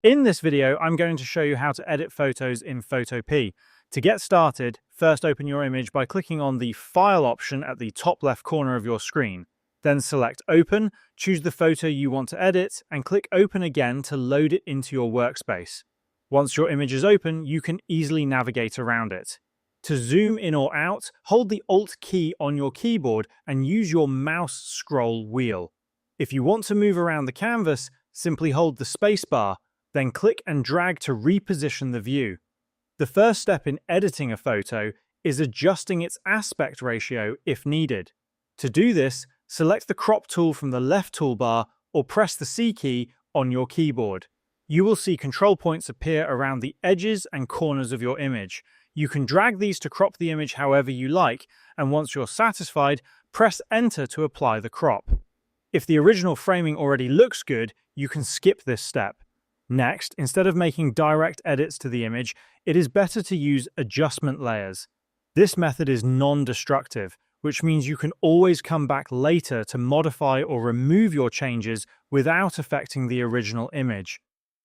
In this video, I'm going to show you how to edit photos in Photopea. To get started, first open your image by clicking on the File option at the top left corner of your screen. Then select Open, choose the photo you want to edit, and click Open again to load it into your workspace. Once your image is open, you can easily navigate around it. To zoom in or out, hold the Alt key on your keyboard and use your mouse scroll wheel. If you want to move around the canvas, simply hold the spacebar, then click and drag to reposition the view. The first step in editing a photo is adjusting its aspect ratio if needed. To do this, select the crop tool from the left toolbar or press the C key on your keyboard. You will see control points appear around the edges and corners of your image. You can drag these to crop the image however you like, and once you're satisfied, press Enter to apply the crop. If the original framing already looks good, you can skip this step. Next, instead of making direct edits to the image, it is better to use adjustment layers. This method is non-destructive, which means you can always come back later to modify or remove your changes without affecting the original image.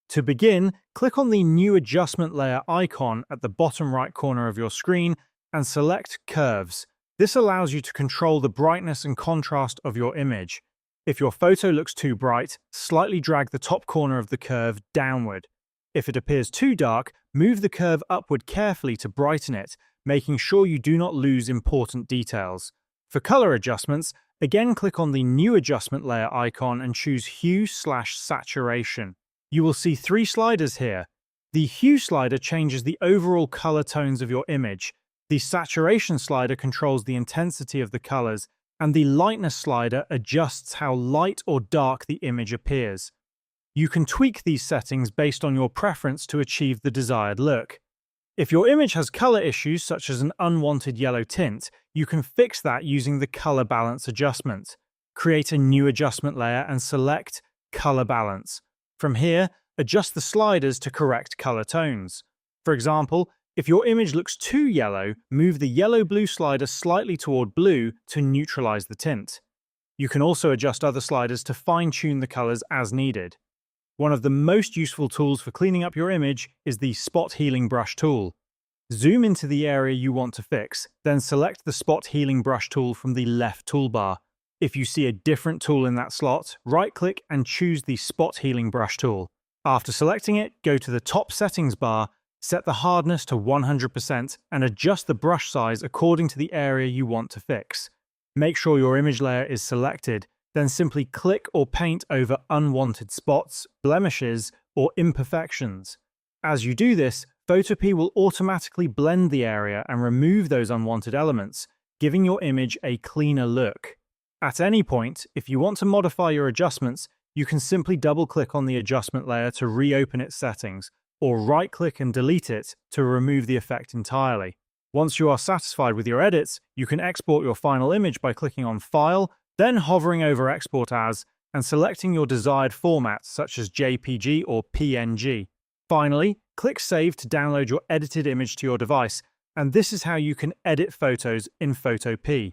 To begin, click on the New Adjustment Layer icon at the bottom right corner of your screen and select Curves. This allows you to control the brightness and contrast of your image. If your photo looks too bright, slightly drag the top corner of the curve downward. If it appears too dark, move the curve upward carefully to brighten it, making sure you do not lose important details. For color adjustments, again click on the New Adjustment Layer icon and choose Hue/Saturation. You will see three sliders here. The Hue slider changes the overall color tones of your image. The Saturation slider controls the intensity of the colors, and the Lightness slider adjusts how light or dark the image appears. You can tweak these settings based on your preference to achieve the desired look. If your image has color issues such as an unwanted yellow tint, you can fix that using the Color Balance adjustment. Create a new adjustment layer and select Color Balance. From here, adjust the sliders to correct color tones. For example, if your image looks too yellow, move the yellow-blue slider slightly toward blue to neutralize the tint. You can also adjust other sliders to fine-tune the colors as needed. One of the most useful tools for cleaning up your image is the Spot Healing Brush tool. Zoom into the area you want to fix, then select the Spot Healing Brush tool from the left toolbar. If you see a different tool in that slot, right-click and choose the Spot Healing Brush tool. After selecting it, go to the top settings bar, set the hardness to 100% and adjust the brush size according to the area you want to fix. Make sure your image layer is selected, then simply click or paint over unwanted spots, blemishes, or imperfections. As you do this, Photopea will automatically blend the area and remove those unwanted elements, giving your image a cleaner look. At any point, if you want to modify your adjustments, you can simply double-click on the adjustment layer to reopen its settings, or right-click and delete it to remove the effect entirely. Once you are satisfied with your edits, you can export your final image by clicking on File, then hovering over Export As, and selecting your desired format such as JPG or PNG. Finally, click Save to download your edited image to your device, and this is how you can edit photos in Photopea.